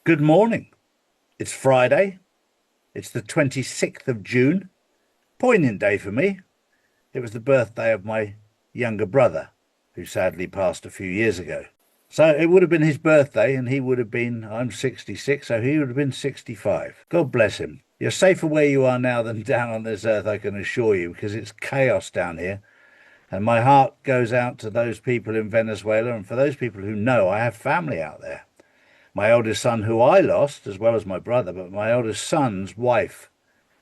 Good morning. It's Friday. It's the 26th of June. Poignant day for me. It was the birthday of my younger brother, who sadly passed a few years ago. So it would have been his birthday, and he would have been, I'm 66, so he would have been 65. God bless him. You're safer where you are now than down on this earth, I can assure you, because it's chaos down here. And my heart goes out to those people in Venezuela, and for those people who know, I have family out there. My eldest son, who I lost, as well as my brother, but my eldest son's wife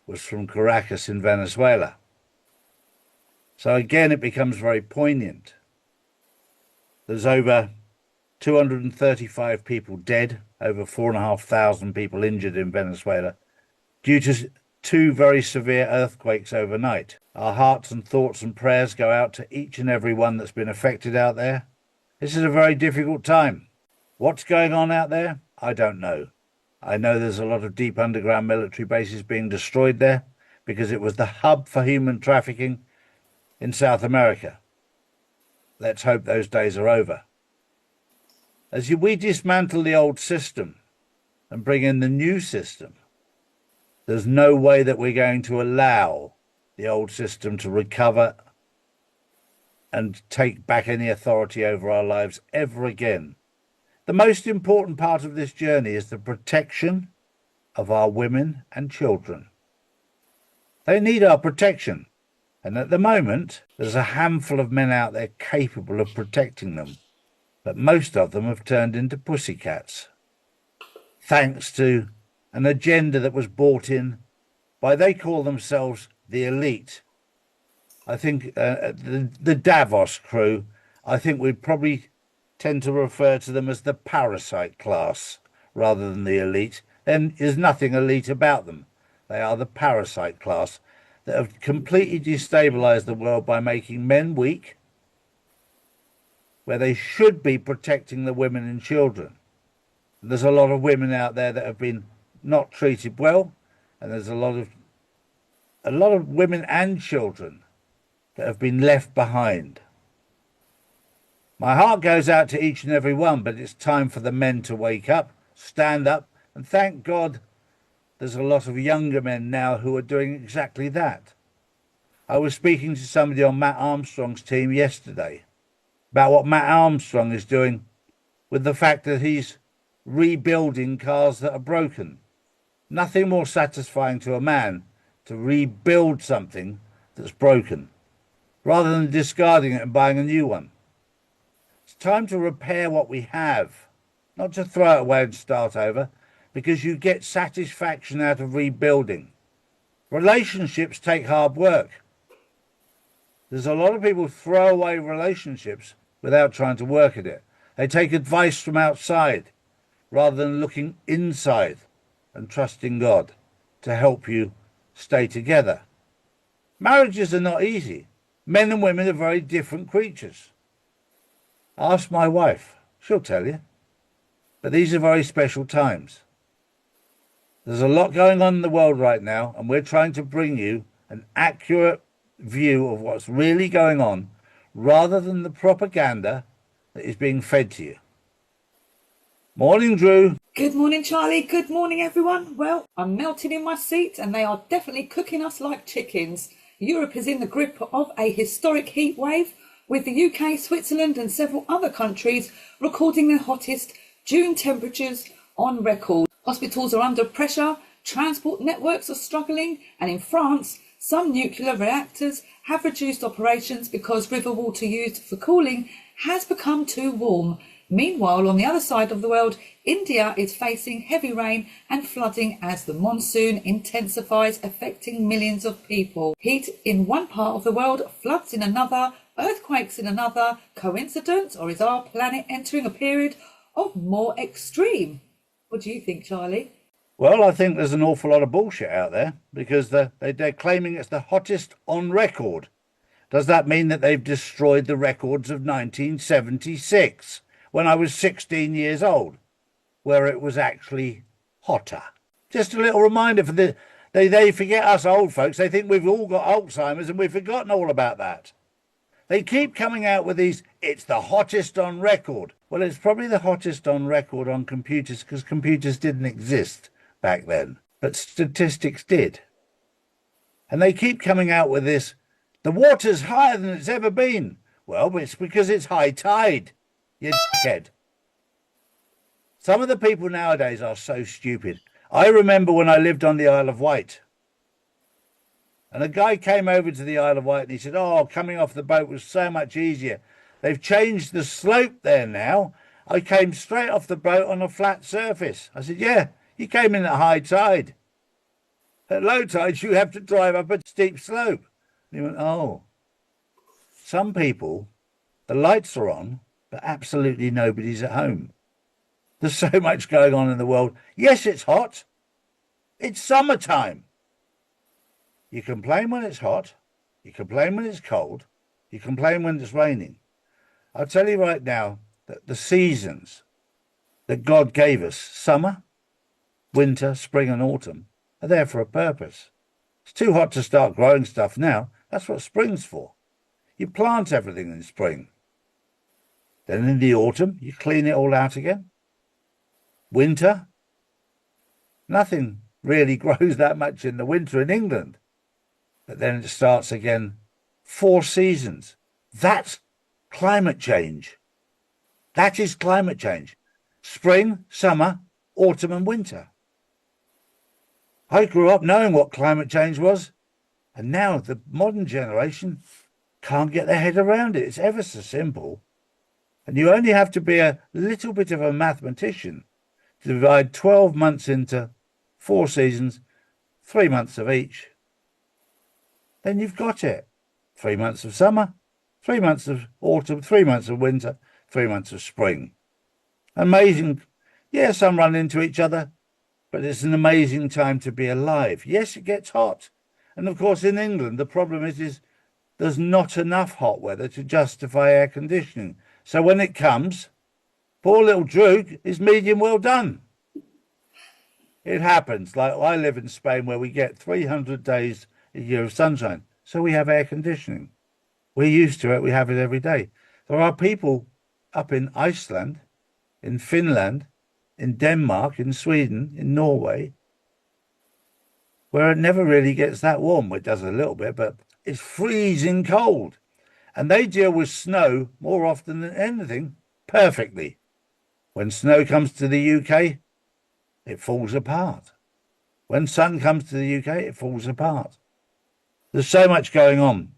was from Caracas in Venezuela. So again, it becomes very poignant. There's over 235 people dead, over 4,500 people injured in Venezuela due to two very severe earthquakes overnight. Our hearts and thoughts and prayers go out to each and every one that's been affected out there. This is a very difficult time. What's going on out there? I don't know. I know there's a lot of deep underground military bases being destroyed there because it was the hub for human trafficking in South America. Let's hope those days are over. As we dismantle the old system and bring in the new system, there's no way that we're going to allow the old system to recover and take back any authority over our lives ever again. The most important part of this journey is the protection of our women and children. They need our protection. And at the moment, there's a handful of men out there capable of protecting them. But most of them have turned into pussycats, thanks to an agenda that was brought in by, they call themselves the elite. I think the Davos crew, I think we'd probably tend to refer to them as the parasite class rather than the elite. Then there's nothing elite about them. They are the parasite class that have completely destabilized the world by making men weak, where they should be protecting the women and children. There's a lot of women out there that have been not treated well, and there's a lot of women and children that have been left behind. My heart goes out to each and every one, but it's time for the men to wake up, stand up, and thank God there's a lot of younger men now who are doing exactly that. I was speaking to somebody on Matt Armstrong's team yesterday about what Matt Armstrong is doing with the fact that he's rebuilding cars that are broken. Nothing more satisfying to a man to rebuild something that's broken, rather than discarding it and buying a new one. It's time to repair what we have, not to throw it away and start over, because you get satisfaction out of rebuilding. Relationships take hard work. There's a lot of people throw away relationships without trying to work at it. They take advice from outside rather than looking inside and trusting God to help you stay together. Marriages are not easy. Men and women are very different creatures. Ask my wife, she'll tell you. But these are very special times. There's a lot going on in the world right now, and we're trying to bring you an accurate view of what's really going on, rather than the propaganda that is being fed to you. Morning, Drew. Good morning, Charlie. Good morning, everyone. Well, I'm melting in my seat, and they are definitely cooking us like chickens. Europe is in the grip of a historic heat wave, with the UK, Switzerland and several other countries recording their hottest June temperatures on record. Hospitals are under pressure, transport networks are struggling, and in France, some nuclear reactors have reduced operations because river water used for cooling has become too warm. Meanwhile, on the other side of the world, India is facing heavy rain and flooding as the monsoon intensifies, affecting millions of people. Heat in one part of the world, floods in another, earthquakes in another. Coincidence, or is our planet entering a period of more extreme? What do you think, Charlie? Well, I think there's an awful lot of bullshit out there because they're claiming it's the hottest on record. Does that mean that they've destroyed the records of 1976, when I was 16 years old, where it was actually hotter? Just a little reminder for they forget us old folks. They think we've all got Alzheimer's and we've forgotten all about that. They keep coming out with these It's the hottest on record. Well, it's probably the hottest on record on computers because computers didn't exist back then, but statistics did. And they keep coming out with this, the water's higher than it's ever been. Well, it's because it's high tide, you dickhead. Some of the people nowadays are so stupid. I remember when I lived on the Isle of Wight. And a guy came over to the Isle of Wight and he said, oh, coming off the boat was so much easier. They've changed the slope there now. I came straight off the boat on a flat surface. I said, yeah, you came in at high tide. At low tide, you have to drive up a steep slope. And he went, oh. Some people, the lights are on, but absolutely nobody's at home. There's so much going on in the world. Yes, it's hot. It's summertime. You complain when it's hot. You complain when it's cold. You complain when it's raining. I'll tell you right now that the seasons that God gave us, summer, winter, spring and autumn, are there for a purpose. It's too hot to start growing stuff now. That's what spring's for. You plant everything in spring. Then in the autumn, you clean it all out again. Winter, nothing really grows that much in the winter in England. But then it starts again. 4 seasons. That's climate change. That is climate change. Spring, summer, autumn and winter. I grew up knowing what climate change was, and now the modern generation can't get their head around it. It's ever so simple. And you only have to be a little bit of a mathematician to divide 12 months into 4 seasons, 3 months of each. Then you've got it. 3 months of summer, 3 months of autumn, 3 months of winter, 3 months of spring. Amazing. Yeah, some run into each other, but it's an amazing time to be alive. Yes, it gets hot. And of course, in England, the problem is there's not enough hot weather to justify air conditioning. So when it comes, poor little Drew is medium well done. It happens. Like I live in Spain where we get 300 days a year of sunshine. So we have air conditioning. We're used to it. We have it every day. There are people up in Iceland, in Finland, in Denmark, in Sweden, in Norway, where it never really gets that warm. It does a little bit, but it's freezing cold. And they deal with snow more often than anything perfectly. When snow comes to the UK, it falls apart. When sun comes to the UK, it falls apart. There's so much going on.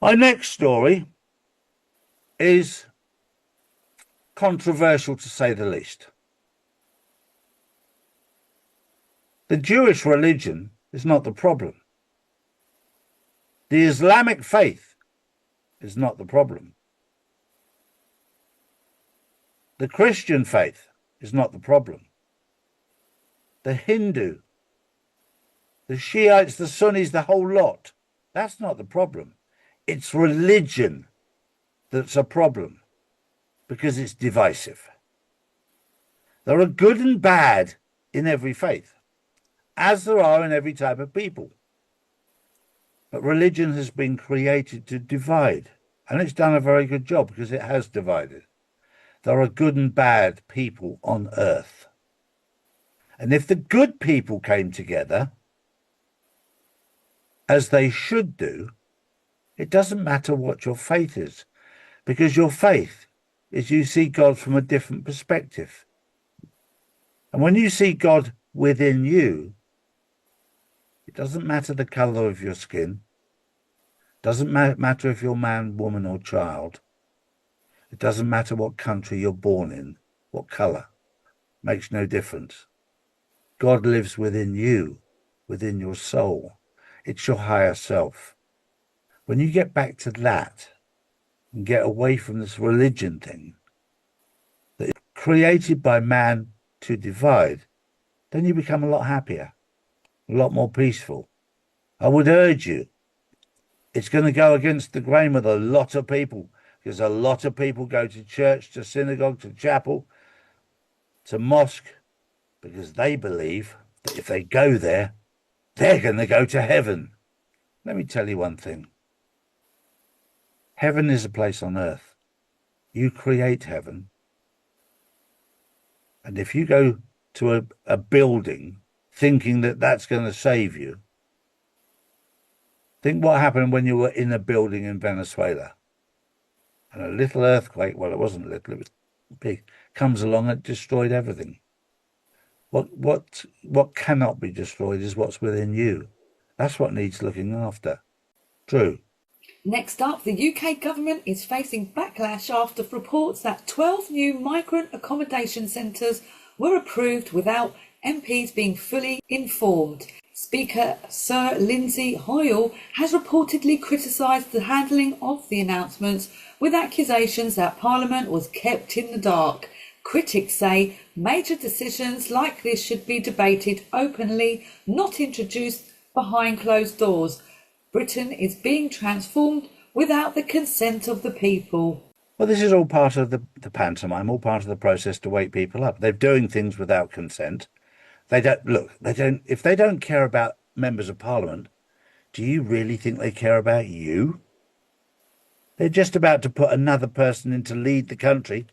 My next story is controversial to say the least. The Jewish religion is not the problem. The Islamic faith is not the problem. The Christian faith is not the problem. The Hindu, the Shiites, the Sunnis, the whole lot, that's not the problem. It's religion that's a problem because it's divisive. There are good and bad in every faith, as there are in every type of people. But religion has been created to divide, and it's done a very good job because it has divided. There are good and bad people on earth. And if the good people came together, as they should do, it doesn't matter what your faith is, because your faith is you see God from a different perspective. And when you see God within you, it doesn't matter the colour of your skin, doesn't matter if you're man, woman or child. It doesn't matter what country you're born in, what colour, makes no difference. God lives within you, within your soul. It's your higher self. When you get back to that and get away from this religion thing that is created by man to divide, then you become a lot happier, a lot more peaceful. I would urge you, it's going to go against the grain with a lot of people, because a lot of people go to church, to synagogue, to chapel, to mosque, because they believe that if they go there, they're going to go to heaven. Let me tell you one thing. Heaven is a place on earth. you create heaven. And if you go to a building thinking that that's going to save you, think what happened when you were in a building in Venezuela. And a little earthquake, well, it wasn't little, it was big, comes along and destroyed everything. What cannot be destroyed is what's within you. That's what needs looking after. True. Next up, the UK government is facing backlash after reports that 12 new migrant accommodation centres were approved without MPs being fully informed. Speaker Sir Lindsay Hoyle has reportedly criticised the handling of the announcements, with accusations that Parliament was kept in the dark. Critics say major decisions like this should be debated openly, not introduced behind closed doors. Britain is being transformed without the consent of the people. Well, this is all part of the pantomime, all part of the process to wake people up. They're doing things without consent. If they don't care about members of Parliament, do you really think they care about you? They're just about to put another person in to lead the country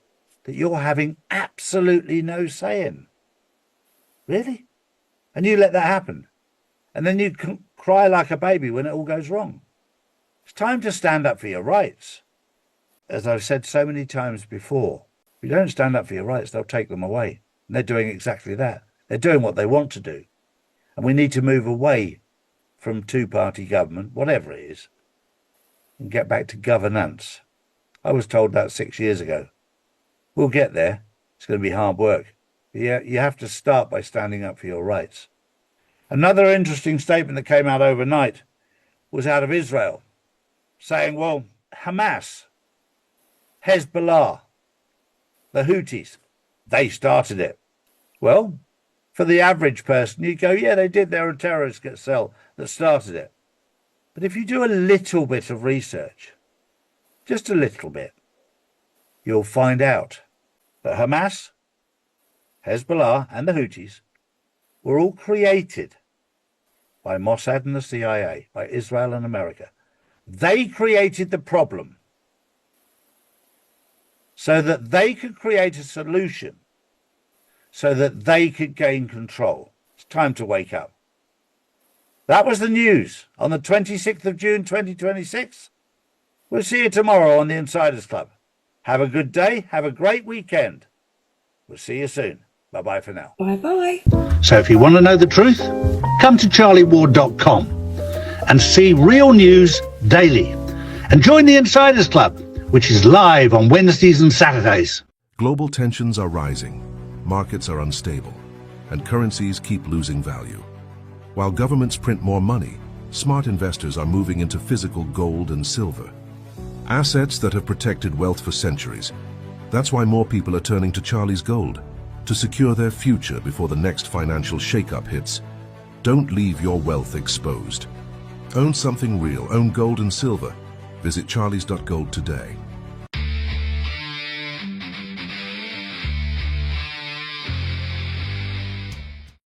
that you're having absolutely no say in. Really? And you let that happen. And then you cry like a baby when it all goes wrong. It's time to stand up for your rights. As I've said so many times before, if you don't stand up for your rights, they'll take them away. And they're doing exactly that. They're doing what they want to do. And we need to move away from two-party government, whatever it is, and get back to governance. I was told that 6 years ago. We'll get there. It's going to be hard work. Yeah, you have to start by standing up for your rights. Another interesting statement that came out overnight was out of Israel, saying, well, Hamas, Hezbollah, the Houthis, they started it. Well, for the average person, you go, yeah, they did. They're a terrorist cell that started it. But if you do a little bit of research, just a little bit, you'll find out that Hamas, Hezbollah, and the Houthis were all created by Mossad and the CIA, by Israel and America. They created the problem so that they could create a solution, so that they could gain control. It's time to wake up. That was the news on the 26th of June, 2026. We'll see you tomorrow on the Insiders Club. Have a good day. Have a great weekend. We'll see you soon. Bye-bye for now. Bye-bye. So if you want to know the truth, come to charlieward.com and see real news daily. And join the Insiders Club, which is live on Wednesdays and Saturdays. Global tensions are rising, markets are unstable, and currencies keep losing value. While governments print more money, smart investors are moving into physical gold and silver. Assets that have protected wealth for centuries. That's why more people are turning to Charlie's Gold to secure their future before the next financial shakeup hits. Don't leave your wealth exposed. Own something real. Own gold and silver. Visit charlies.gold today.